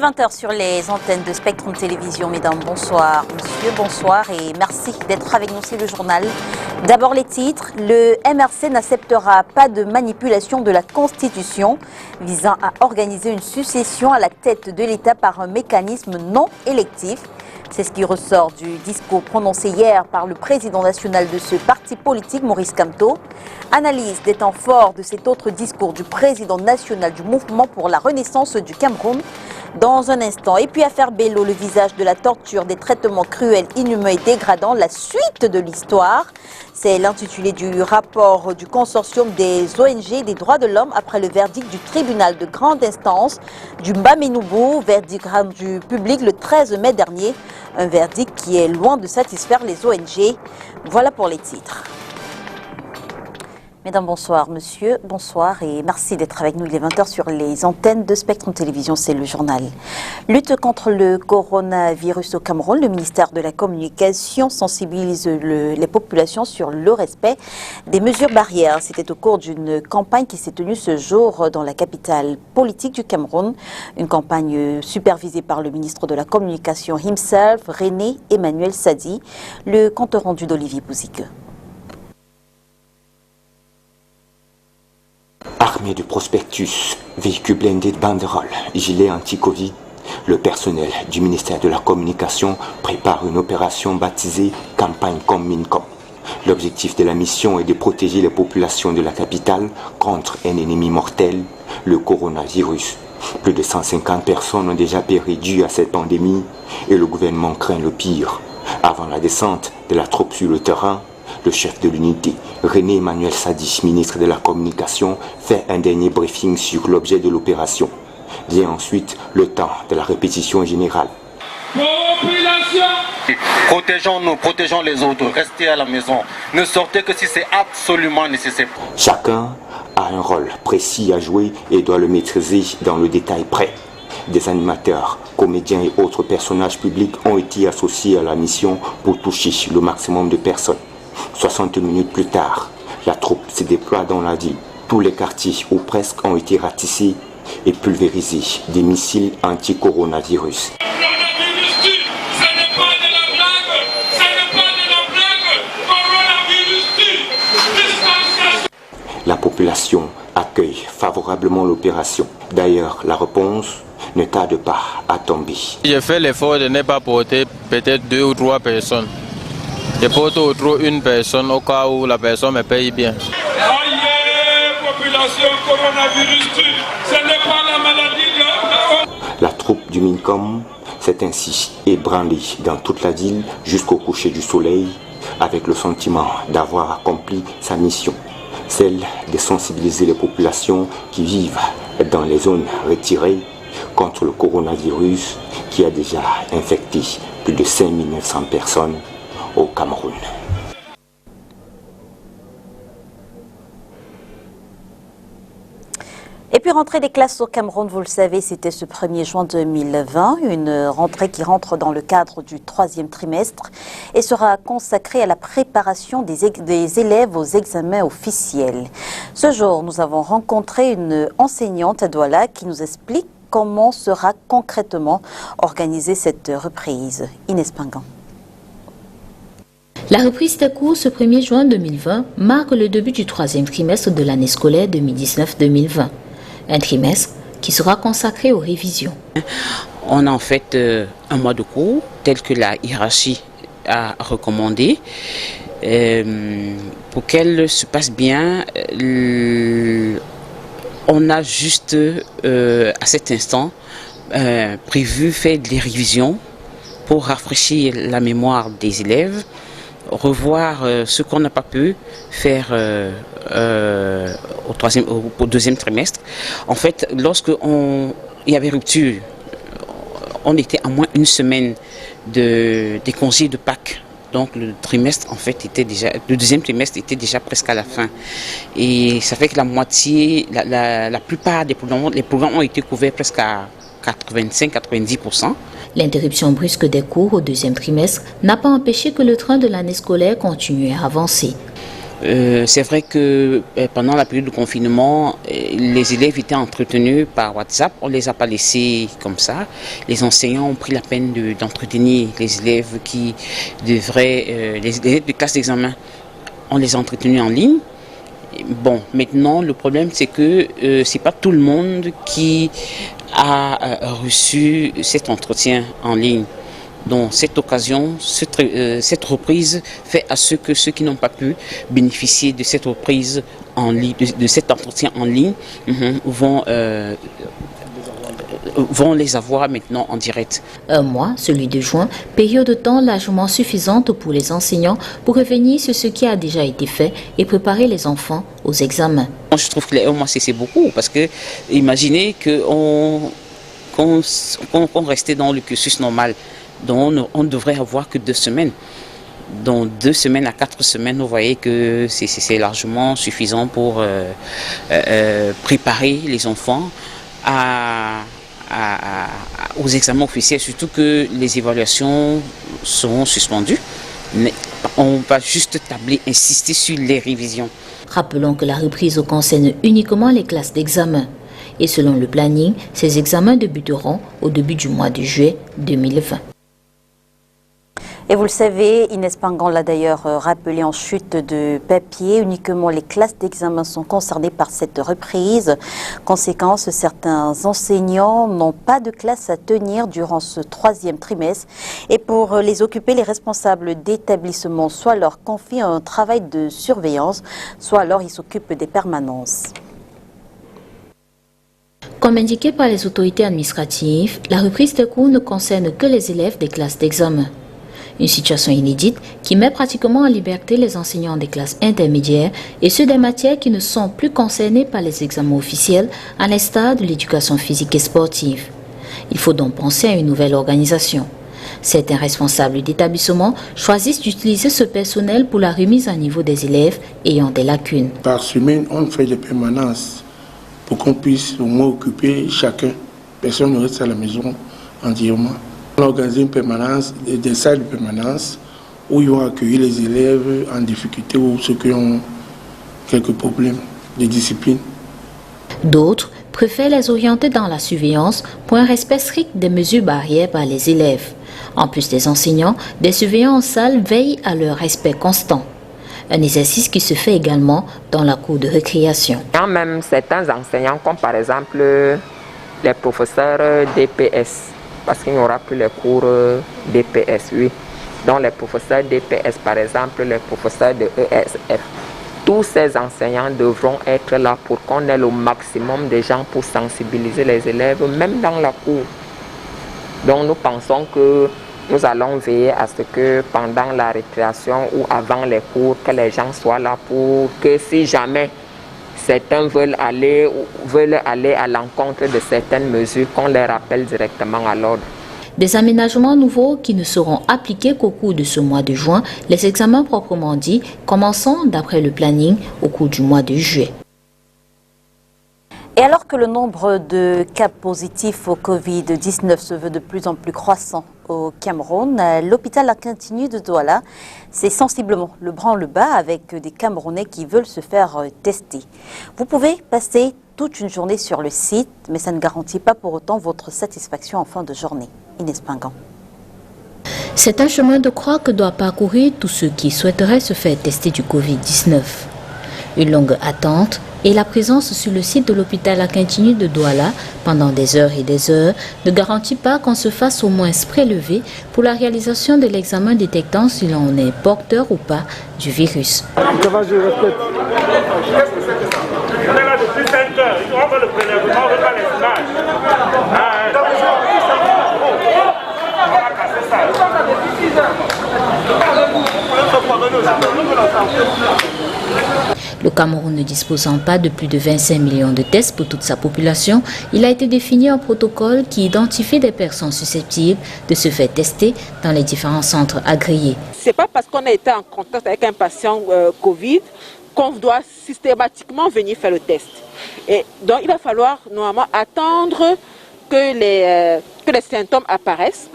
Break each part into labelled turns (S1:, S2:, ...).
S1: 20 h sur les antennes de Spectrum Télévision. Mesdames, bonsoir. Monsieur, bonsoir et merci d'être avec nous. C'est le journal. D'abord les titres. Le MRC n'acceptera pas de manipulation de la Constitution visant à organiser une succession à la tête de l'État par un mécanisme non électif. C'est ce qui ressort du discours prononcé hier par le président national de ce parti politique, Maurice Kamto. Analyse des temps forts de cet autre discours du président national du Mouvement pour la Renaissance du Cameroun dans un instant. Et puis affaire Bello, le visage de la torture, des traitements cruels, inhumains et dégradants, la suite de l'histoire. C'est l'intitulé du rapport du consortium des ONG des droits de l'homme après le verdict du tribunal de grande instance du Bamenoubou, verdict rendu public le 13 mai dernier. Un verdict qui est loin de satisfaire les ONG. Voilà pour les titres. Mesdames, bonsoir. Monsieur, bonsoir et merci d'être avec nous. Il est 20 h sur les antennes de Spectrum Télévision, c'est le journal. Lutte contre le coronavirus au Cameroun. Le ministère de la Communication sensibilise les populations sur le respect des mesures barrières. C'était au cours d'une campagne qui s'est tenue ce jour dans la capitale politique du Cameroun. Une campagne supervisée par le ministre de la Communication himself, René Emmanuel Sadi. Le compte rendu d'Olivier Bouzique.
S2: Armé de prospectus, véhicules blindés de banderoles, gilets anti-Covid, le personnel du ministère de la Communication prépare une opération baptisée « Campagne comme Mincom ». L'objectif de la mission est de protéger les populations de la capitale contre un ennemi mortel, le coronavirus. Plus de 150 personnes ont déjà péri dû à cette pandémie et le gouvernement craint le pire. Avant la descente de la troupe sur le terrain, le chef de l'unité, René Emmanuel Sadi, ministre de la Communication, fait un dernier briefing sur l'objet de l'opération. Vient ensuite le temps de la répétition générale.
S3: Population, protégeons-nous, protégeons les autres, restez à la maison. Ne sortez que si c'est absolument nécessaire.
S2: Chacun a un rôle précis à jouer et doit le maîtriser dans le détail près. Des animateurs, comédiens et autres personnages publics ont été associés à la mission pour toucher le maximum de personnes. 60 minutes plus tard, la troupe se déploie dans la ville. Tous les quartiers ou presque ont été ratissés et pulvérisés des missiles anti-coronavirus. La population accueille favorablement l'opération. D'ailleurs, la réponse ne tarde pas à tomber.
S4: J'ai fait l'effort de ne pas porter peut-être 2 ou 3 personnes. Je porte autour une personne au cas où la personne me paye bien.
S3: Aïe, population coronavirus, ce n'est pas la maladie de...
S2: La troupe du Mincom s'est ainsi ébranlée dans toute la ville jusqu'au coucher du soleil avec le sentiment d'avoir accompli sa mission, celle de sensibiliser les populations qui vivent dans les zones retirées contre le coronavirus qui a déjà infecté plus de 5900 personnes au Cameroun.
S1: Et puis rentrée des classes au Cameroun, vous le savez, c'était ce 1er juin 2020, une rentrée qui rentre dans le cadre du 3e trimestre et sera consacrée à la préparation des élèves aux examens officiels. Ce jour, nous avons rencontré une enseignante à Douala qui nous explique comment sera concrètement organisée cette reprise. Inès Pingan.
S5: La reprise des cours ce 1er juin 2020 marque le début du 3e trimestre de l'année scolaire 2019-2020. Un trimestre qui sera consacré aux révisions.
S6: On a en fait un mois de cours tel que la hiérarchie a recommandé. Pour qu'elle se passe bien, on a juste à cet instant prévu faire des révisions pour rafraîchir la mémoire des élèves, revoir ce qu'on n'a pas pu faire au 2e trimestre. En fait, il y avait rupture, on était à moins une semaine des congés de Pâques. Donc le trimestre, en fait, le 2e trimestre était déjà presque à la fin. Et ça fait que la moitié, la plupart des programmes ont été couverts presque à 85-90%.
S5: L'interruption brusque des cours au 2e trimestre n'a pas empêché que le train de l'année scolaire continue à avancer.
S6: C'est vrai que pendant la période de confinement, les élèves étaient entretenus par WhatsApp. On ne les a pas laissés comme ça. Les enseignants ont pris la peine d'entretenir les élèves qui devraient, les élèves de classe d'examen. On les a entretenus en ligne. Bon, maintenant, le problème, c'est que ce n'est pas tout le monde qui a reçu cet entretien en ligne. Donc cette occasion, cette reprise fait à ce que ceux qui n'ont pas pu bénéficier de cette reprise en ligne, de cet entretien en ligne, vont les avoir maintenant en direct.
S5: Un mois, celui de juin, période de temps largement suffisante pour les enseignants pour revenir sur ce qui a déjà été fait et préparer les enfants aux examens.
S6: Je trouve que les 1 mois c'est beaucoup parce que imaginez qu'on restait dans le cursus normal. Donc on ne devrait avoir que 2 semaines. Donc 2 semaines à 4 semaines, vous voyez que c'est largement suffisant pour préparer les enfants aux examens officiels, surtout que les évaluations seront suspendues. Mais on va juste tabler, insister sur les révisions.
S5: Rappelons que la reprise concerne uniquement les classes d'examen. Et selon le planning, ces examens débuteront au début du mois de juillet 2020.
S1: Et vous le savez, Inès Pangan l'a d'ailleurs rappelé en chute de papier, uniquement les classes d'examen sont concernées par cette reprise. Conséquence, certains enseignants n'ont pas de classe à tenir durant ce 3e trimestre. Et pour les occuper, les responsables d'établissement soit leur confient un travail de surveillance, soit alors ils s'occupent des permanences.
S5: Comme indiqué par les autorités administratives, la reprise des cours ne concerne que les élèves des classes d'examen. Une situation inédite qui met pratiquement en liberté les enseignants des classes intermédiaires et ceux des matières qui ne sont plus concernées par les examens officiels, à l'instar de l'éducation physique et sportive. Il faut donc penser à une nouvelle organisation. Certains responsables d'établissement choisissent d'utiliser ce personnel pour la remise à niveau des élèves ayant des lacunes.
S7: Par semaine, on fait des permanences pour qu'on puisse au moins occuper chacun. Personne ne reste à la maison entièrement. On a organisé une permanence, des salles de permanence où ils vont accueillir les élèves en difficulté ou ceux qui ont quelques problèmes de discipline.
S5: D'autres préfèrent les orienter dans la surveillance pour un respect strict des mesures barrières par les élèves. En plus des enseignants, des surveillants en salle veillent à leur respect constant. Un exercice qui se fait également dans la cour de récréation.
S8: Même certains enseignants, comme par exemple les professeurs DPS, parce qu'il n'y aura plus les cours DPS, oui. Donc les professeurs DPS, par exemple, les professeurs de ESF, tous ces enseignants devront être là pour qu'on ait le maximum de gens pour sensibiliser les élèves, même dans la cour. Donc nous pensons que nous allons veiller à ce que pendant la récréation ou avant les cours, que les gens soient là pour que si jamais certains veulent aller à l'encontre de certaines mesures, qu'on les rappelle directement à l'ordre.
S5: Des aménagements nouveaux qui ne seront appliqués qu'au cours de ce mois de juin, les examens proprement dits, commençant d'après le planning au cours du mois de juillet.
S1: Et alors que le nombre de cas positifs au Covid-19 se veut de plus en plus croissant au Cameroun, l'hôpital Akintinu de Douala, c'est sensiblement le branle-bas avec des Camerounais qui veulent se faire tester. Vous pouvez passer toute une journée sur le site, mais ça ne garantit pas pour autant votre satisfaction en fin de journée. Inès Pangan.
S5: C'est un chemin de croix que doivent parcourir tous ceux qui souhaiteraient se faire tester du Covid-19. Une longue attente et la présence sur le site de l'hôpital Akintinu de Douala pendant des heures et des heures ne garantit pas qu'on se fasse au moins prélever pour la réalisation de l'examen détectant si l'on est porteur ou pas du virus. Le Cameroun ne disposant pas de plus de 25 millions de tests pour toute sa population, il a été défini un protocole qui identifie des personnes susceptibles de se faire tester dans les différents centres agréés.
S9: Ce n'est pas parce qu'on a été en contact avec un patient Covid qu'on doit systématiquement venir faire le test. Et donc il va falloir normalement attendre que les symptômes apparaissent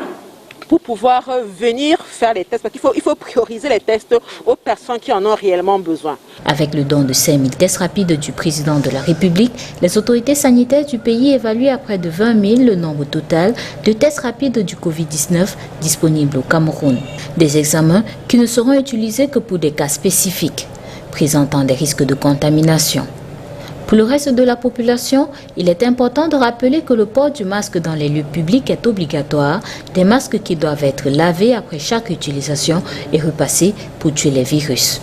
S9: pour pouvoir venir faire les tests. Parce qu'il faut prioriser les tests aux personnes qui en ont réellement besoin.
S5: Avec le don de 5000 tests rapides du président de la République, les autorités sanitaires du pays évaluent à près de 20 000 le nombre total de tests rapides du Covid-19 disponibles au Cameroun. Des examens qui ne seront utilisés que pour des cas spécifiques, présentant des risques de contamination. Pour le reste de la population, il est important de rappeler que le port du masque dans les lieux publics est obligatoire, des masques qui doivent être lavés après chaque utilisation et repassés pour tuer les virus.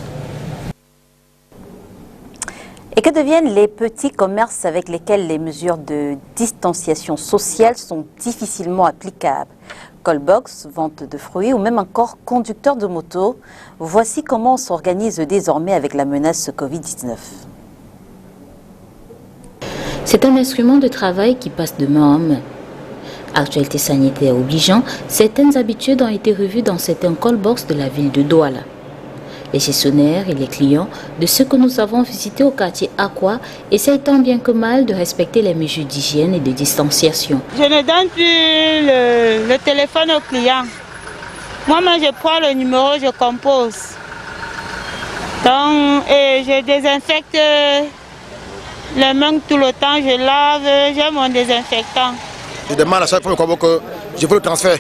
S1: Et que deviennent les petits commerces avec lesquels les mesures de distanciation sociale sont difficilement applicables? Callbox, vente de fruits ou même encore conducteur de moto. Voici comment on s'organise désormais avec la menace Covid-19.
S5: C'est un instrument de travail qui passe de main en main. Actualité sanitaire obligeant, certaines habitudes ont été revues dans certains callbox de la ville de Douala. Les gestionnaires et les clients de ceux que nous avons visités au quartier Aqua essayent tant bien que mal de respecter les mesures d'hygiène et de distanciation.
S10: Je ne donne plus le téléphone au client. Moi-même, je prends le numéro, je compose. Donc, je désinfecte les mains tout le temps, je lave, j'ai mon désinfectant.
S11: Je demande à chaque fois que je veux le transfert.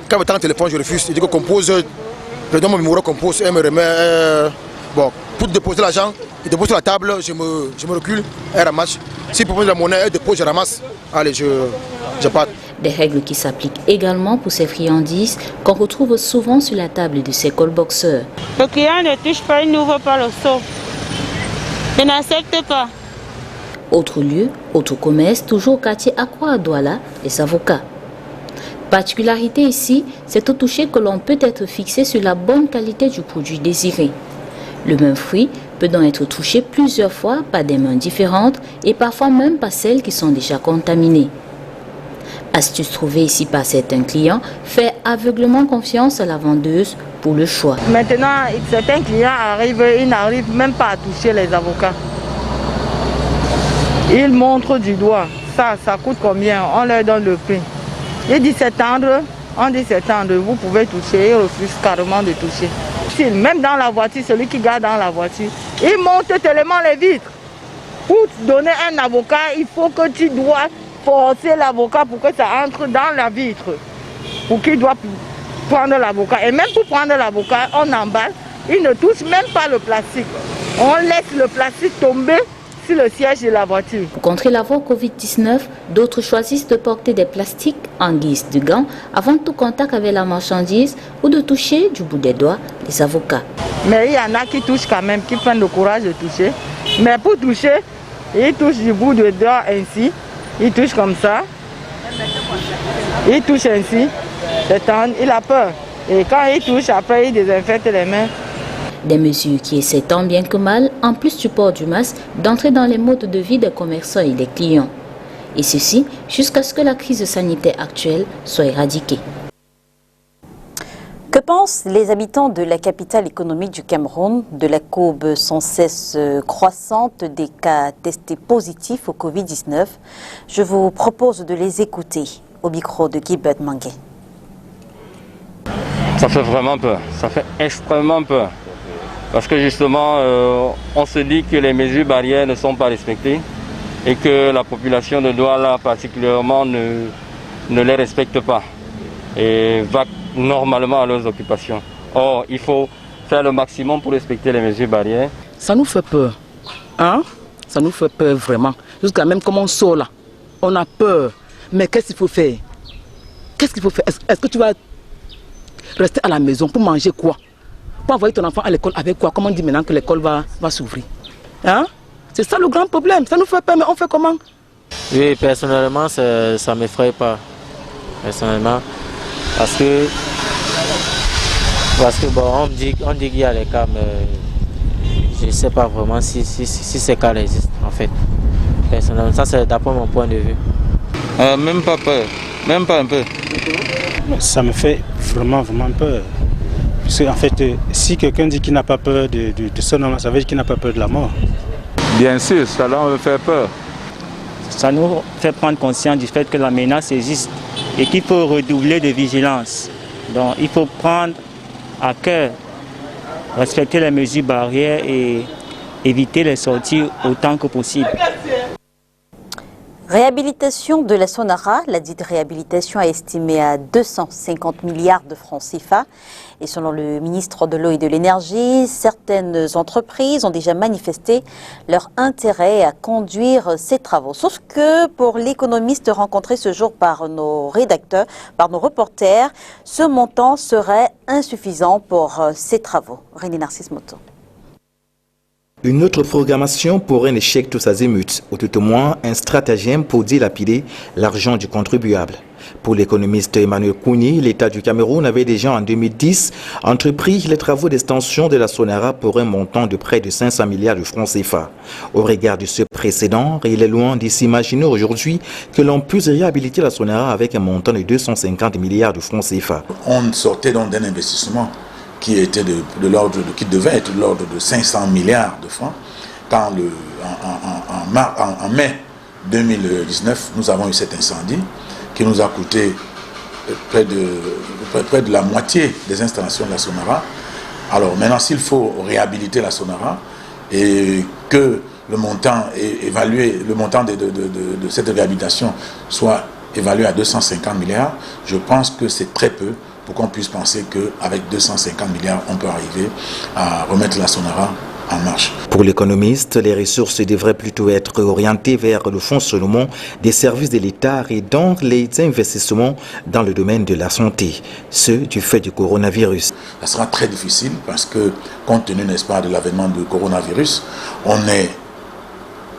S11: Quand je tends le téléphone, je refuse. Je dis que compose, je donne mon numéro, compose, elle me remet. Bon, pour déposer l'argent, il dépose sur la table, je me recule, elle ramasse. S'il propose la monnaie, elle dépose, je ramasse. Allez, je pars.
S5: Des règles qui s'appliquent également pour ces friandises qu'on retrouve souvent sur la table de ces callboxeurs.
S10: Le client ne touche pas, il n'ouvre pas le seau. Je n'accepte pas.
S5: Autre lieu, autre commerce, toujours au quartier Aqua à Douala, les avocats. Particularité ici, c'est au toucher que l'on peut être fixé sur la bonne qualité du produit désiré. Le même fruit peut donc être touché plusieurs fois par des mains différentes et parfois même par celles qui sont déjà contaminées. Astuce trouvée ici par certains clients, fait aveuglement confiance à la vendeuse pour le choix.
S10: Maintenant, certains clients arrivent, ils n'arrivent même pas à toucher les avocats. Ils montrent du doigt. Ça coûte combien? On leur donne le prix. Ils disent c'est tendre, on dit c'est tendre, vous pouvez toucher, ils refusent carrément de toucher. Même dans la voiture, celui qui garde dans la voiture, il monte tellement les vitres. Pour donner un avocat, il faut que tu dois forcer l'avocat pour que ça entre dans la vitre. Pour qu'il doit prendre l'avocat. Et même pour prendre l'avocat, on emballe, il ne touche même pas le plastique. On laisse le plastique tomber sur le siège de la voiture.
S5: Pour contrer la voie Covid-19, d'autres choisissent de porter des plastiques en guise de gants avant tout contact avec la marchandise ou de toucher du bout des doigts les avocats.
S10: Mais il y en a qui touchent quand même, qui prennent le courage de toucher. Mais pour toucher, ils touchent du bout des doigts ainsi. Ils touchent comme ça. Ils touchent ainsi. Il a peur. Et quand il touche, après il désinfecte les mains.
S5: Des mesures qui essaient tant bien que mal, en plus du port du masque, d'entrer dans les modes de vie des commerçants et des clients. Et ceci jusqu'à ce que la crise sanitaire actuelle soit éradiquée.
S1: Que pensent les habitants de la capitale économique du Cameroun de la courbe sans cesse croissante des cas testés positifs au Covid-19? Je vous propose de les écouter au micro de Gilbert Mangué.
S12: Ça fait vraiment peur, ça fait extrêmement peur. Parce que justement, on se dit que les mesures barrières ne sont pas respectées et que la population de Douala particulièrement ne les respecte pas et va normalement à leurs occupations. Or, il faut faire le maximum pour respecter les mesures barrières.
S6: Ça nous fait peur, hein? Ça nous fait peur vraiment. Jusqu'à même comme on sort là, on a peur. Mais qu'est-ce qu'il faut faire? Qu'est-ce qu'il faut faire? Est-ce que tu vas rester à la maison pour manger quoi? Pour envoyer ton enfant à l'école avec quoi? Comment on dit maintenant que l'école va s'ouvrir? Hein? C'est ça le grand problème. Ça nous fait peur, mais on fait comment?
S4: Oui, personnellement, ça ne m'effraie pas. Personnellement. Parce que bon, on dit qu'il y a les cas, mais je ne sais pas vraiment si ces cas existent, en fait. Personnellement, ça c'est d'après mon point de vue.
S12: Même pas peur, même pas un peu.
S13: Ça me fait vraiment peur. Parce qu'en fait, si quelqu'un dit qu'il n'a pas peur de son nom, ça veut dire qu'il n'a pas peur de la mort.
S12: Bien sûr, ça me fait peur.
S14: Ça nous fait prendre conscience du fait que la menace existe et qu'il faut redoubler de vigilance. Donc il faut prendre à cœur, respecter les mesures barrières et éviter les sorties autant que possible.
S1: Réhabilitation de la Sonara, la dite réhabilitation est estimée à 250 milliards de francs CFA. Et selon le ministre de l'Eau et de l'Énergie, certaines entreprises ont déjà manifesté leur intérêt à conduire ces travaux. Sauf que pour l'économiste rencontré ce jour par nos rédacteurs, par nos reporters, ce montant serait insuffisant pour ces travaux. René Narcisse Moto.
S15: Une autre programmation pour un échec tous azimuts, ou tout au moins un stratagème pour dilapider l'argent du contribuable. Pour l'économiste Emmanuel Kouni, l'État du Cameroun avait déjà en 2010 entrepris les travaux d'extension de la Sonara pour un montant de près de 500 milliards de francs CFA. Au regard de ce précédent, il est loin de s'imaginer aujourd'hui que l'on puisse réhabiliter la Sonara avec un montant de 250 milliards de francs CFA.
S16: On sortait donc d'un investissement qui était qui devait être de l'ordre de 500 milliards de francs. Quand en mai 2019, nous avons eu cet incendie qui nous a coûté près de la moitié des installations de la Sonara. Alors maintenant, s'il faut réhabiliter la Sonara et que le montant évalué, le montant de cette réhabilitation soit évalué à 250 milliards, je pense que c'est très peu pour qu'on puisse penser qu'avec 250 milliards, on peut arriver à remettre la Sonara en marche.
S15: Pour l'économiste, les ressources devraient plutôt être orientées vers le fonctionnement des services de l'État et donc les investissements dans le domaine de la santé, ce du fait du coronavirus.
S16: Ça sera très difficile parce que, compte tenu, n'est-ce pas, de l'avènement du coronavirus, on est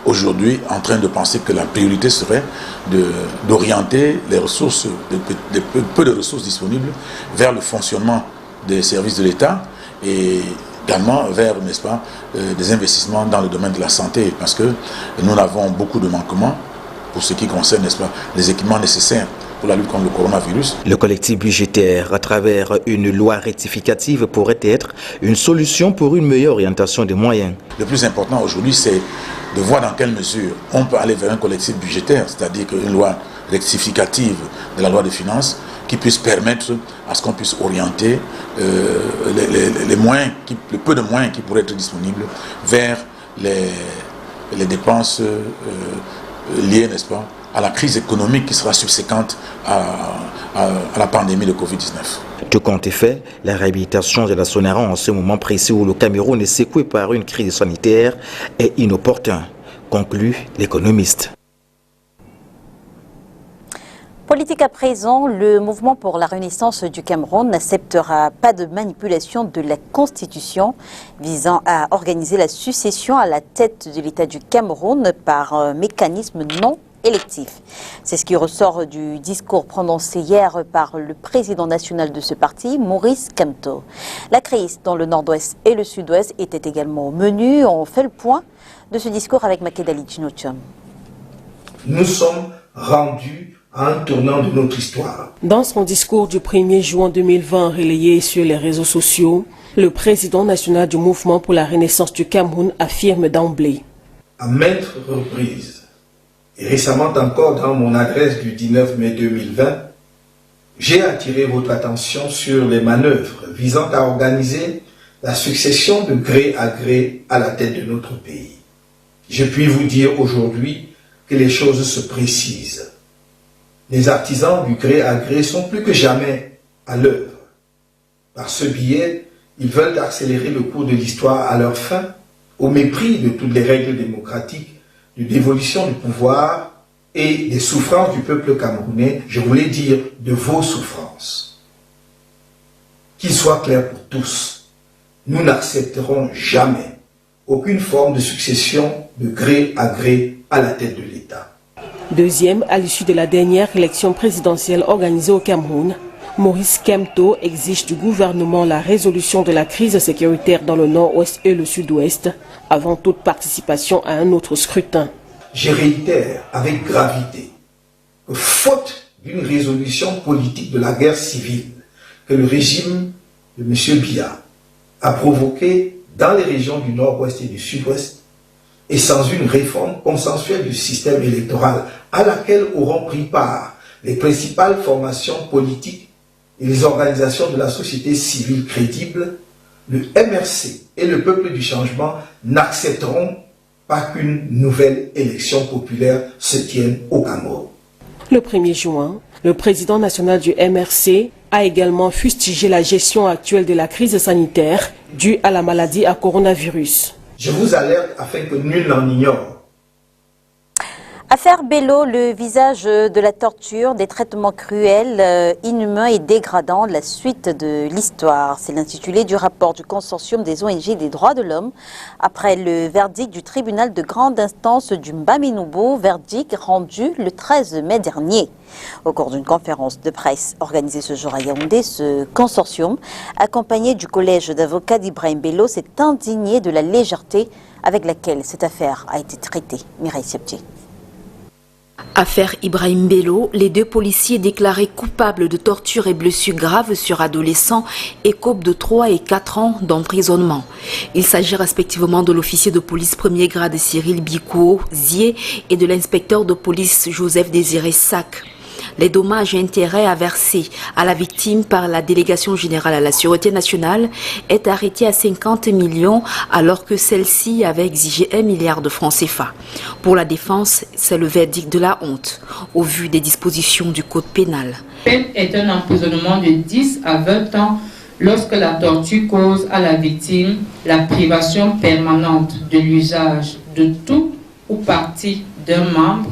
S16: aujourd'hui en train de penser que la priorité serait d'orienter les ressources, peu de ressources disponibles vers le fonctionnement des services de l'État et également vers, n'est-ce pas, des investissements dans le domaine de la santé, parce que nous avons beaucoup de manquements pour ce qui concerne, n'est-ce pas, les équipements nécessaires pour la lutte contre le coronavirus.
S15: Le collectif budgétaire, à travers une loi rectificative, pourrait être une solution pour une meilleure orientation des moyens.
S16: Le plus important aujourd'hui, c'est de voir dans quelle mesure on peut aller vers un collectif budgétaire, c'est-à-dire une loi rectificative de la loi des finances qui puisse permettre à ce qu'on puisse orienter le peu de moyens qui pourraient être disponibles vers les dépenses liées, n'est-ce pas, à la crise économique qui sera subséquente à la pandémie de Covid-19.
S15: Tout compte est fait, la réhabilitation de la Sonara en ce moment précis où le Cameroun est secoué par une crise sanitaire est inopportun, conclut l'économiste.
S1: Politique à présent, le mouvement pour la renaissance du Cameroun n'acceptera pas de manipulation de la Constitution visant à organiser la succession à la tête de l'État du Cameroun par un mécanisme non électif. C'est ce qui ressort du discours prononcé hier par le président national de ce parti, Maurice Kamto. La crise dans le nord-ouest et le sud-ouest était également au menu. On fait le point de ce discours avec Makedali Chinocham.
S17: Nous sommes rendus à un tournant de notre histoire.
S18: Dans son discours du 1er juin 2020 relayé sur les réseaux sociaux, le président national du mouvement pour la renaissance du Cameroun affirme d'emblée.
S17: À maintes reprises, et récemment encore dans mon adresse du 19 mai 2020, j'ai attiré votre attention sur les manœuvres visant à organiser la succession de gré à gré à la tête de notre pays. Je puis vous dire aujourd'hui que les choses se précisent. Les artisans du gré à gré sont plus que jamais à l'œuvre. Par ce biais, ils veulent accélérer le cours de l'histoire à leur fin, au mépris de toutes les règles démocratiques, de l'évolution du pouvoir et des souffrances du peuple camerounais, je voulais dire de vos souffrances. Qu'il soit clair pour tous, nous n'accepterons jamais aucune forme de succession de gré à gré à la tête de l'État.
S18: Deuxième, à l'issue de la dernière élection présidentielle organisée au Cameroun, Maurice Kamto exige du gouvernement la résolution de la crise sécuritaire dans le nord-ouest et le sud-ouest, avant toute participation à un autre scrutin.
S17: Je réitère avec gravité que faute d'une résolution politique de la guerre civile que le régime de M. Biya a provoquée dans les régions du nord-ouest et du sud-ouest, et sans une réforme consensuelle du système électoral à laquelle auront pris part les principales formations politiques et les organisations de la société civile crédibles, le MRC et le peuple du changement n'accepteront pas qu'une nouvelle élection populaire se tienne au Cameroun.
S18: Le 1er juin, le président national du MRC a également fustigé la gestion actuelle de la crise sanitaire due à la maladie à coronavirus.
S17: Je vous alerte afin que nul n'en ignore.
S1: Affaire Bello, le visage de la torture, des traitements cruels, inhumains et dégradants, la suite de l'histoire. C'est l'intitulé du rapport du consortium des ONG des droits de l'homme après le verdict du tribunal de grande instance du Mbaminobo, verdict rendu le 13 mai dernier. Au cours d'une conférence de presse organisée ce jour à Yaoundé, ce consortium, accompagné du collège d'avocats d'Ibrahim Bello, s'est indigné de la légèreté avec laquelle cette affaire a été traitée. Mireille Septier.
S19: Affaire Ibrahim Bello, les 2 policiers déclarés coupables de torture et blessures graves sur adolescents écopent de 3 et 4 ans d'emprisonnement. Il s'agit respectivement de l'officier de police premier grade Cyril Bikouo Zié et de l'inspecteur de police Joseph Désiré Sac. Les dommages et intérêts à verser à la victime par la délégation générale à la Sûreté nationale est arrêtée à 50 millions alors que celle-ci avait exigé 1 milliard de francs CFA. Pour la défense, c'est le verdict de la honte au vu des dispositions du code pénal.
S20: La peine est un emprisonnement de 10 à 20 ans lorsque la torture cause à la victime la privation permanente de l'usage de tout ou partie d'un membre,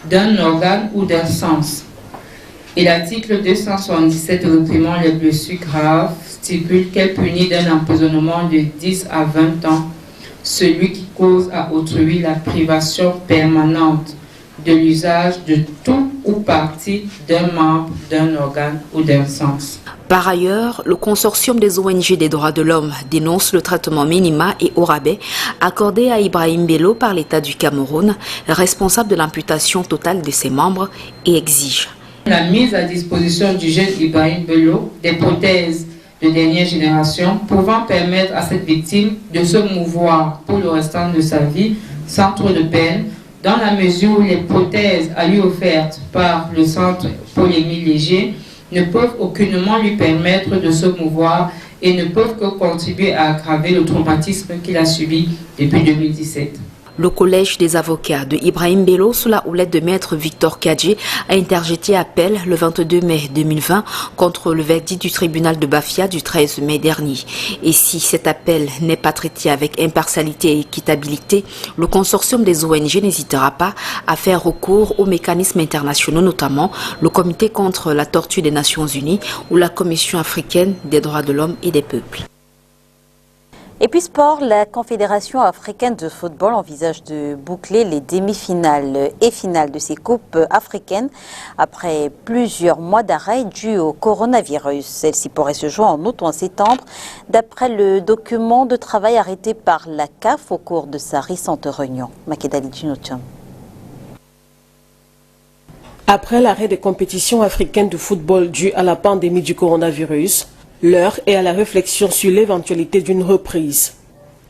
S20: d'un organe ou d'un sens. Et l'article 277 réprimant les blessures graves stipule qu'elle punit d'un emprisonnement de 10 à 20 ans celui qui cause à autrui la privation permanente de l'usage de tout ou partie d'un membre, d'un organe ou d'un sens.
S19: Par ailleurs, le consortium des ONG des droits de l'homme dénonce le traitement minima et au rabais accordé à Ibrahim Bello par l'État du Cameroun, responsable de l'amputation totale de ses membres, et exige
S20: la mise à disposition du jeune Ibrahim Bello des prothèses de dernière génération pouvant permettre à cette victime de se mouvoir pour le restant de sa vie sans trop de peine, dans la mesure où les prothèses à lui offertes par le centre Paul-Émile Léger ne peuvent aucunement lui permettre de se mouvoir et ne peuvent que contribuer à aggraver le traumatisme qu'il a subi depuis 2017.
S19: Le collège des avocats de Ibrahim Bello, sous la houlette de maître Victor Kadji, a interjeté appel le 22 mai 2020 contre le verdict du tribunal de Bafia du 13 mai dernier. Et si cet appel n'est pas traité avec impartialité et équitabilité, le consortium des ONG n'hésitera pas à faire recours aux mécanismes internationaux, notamment le Comité contre la torture des Nations Unies ou la Commission africaine des droits de l'homme et des peuples.
S1: Et puis sport, la Confédération africaine de football envisage de boucler les demi-finales et finales de ces coupes africaines après plusieurs mois d'arrêt dû au coronavirus. Celle-ci pourrait se jouer en août ou en septembre, d'après le document de travail arrêté par la CAF au cours de sa récente réunion. Makedali Djinotium.
S18: Après l'arrêt des compétitions africaines de football dû à la pandémie du coronavirus, l'heure est à la réflexion sur l'éventualité d'une reprise.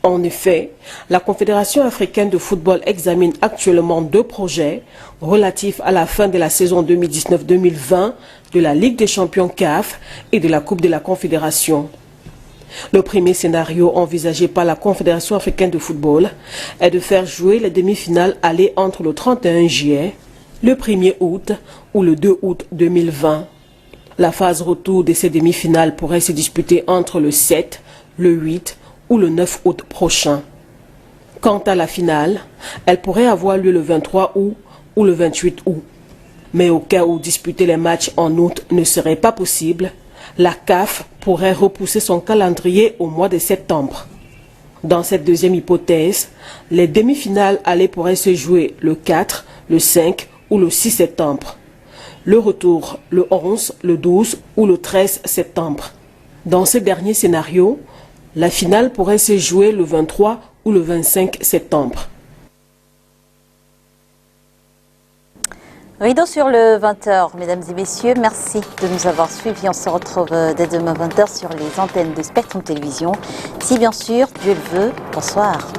S18: En effet, la Confédération africaine de football examine actuellement 2 projets relatifs à la fin de la saison 2019-2020 de la Ligue des champions CAF et de la Coupe de la Confédération. Le premier scénario envisagé par la Confédération africaine de football est de faire jouer les demi-finales aller entre le 31 juillet, le 1er août ou le 2 août 2020. La phase retour de ces demi-finales pourrait se disputer entre le 7, le 8 ou le 9 août prochain. Quant à la finale, elle pourrait avoir lieu le 23 août ou le 28 août. Mais au cas où disputer les matchs en août ne serait pas possible, la CAF pourrait repousser son calendrier au mois de septembre. Dans cette deuxième hypothèse, les demi-finales allées pourraient se jouer le 4, le 5 ou le 6 septembre. Le retour le 11, le 12 ou le 13 septembre. Dans ce dernier scénario, la finale pourrait se jouer le 23 ou le 25 septembre.
S1: Rideau sur le 20h, mesdames et messieurs, merci de nous avoir suivis. On se retrouve dès demain 20h sur les antennes de Spectrum Télévision. Si bien sûr, Dieu le veut, bonsoir.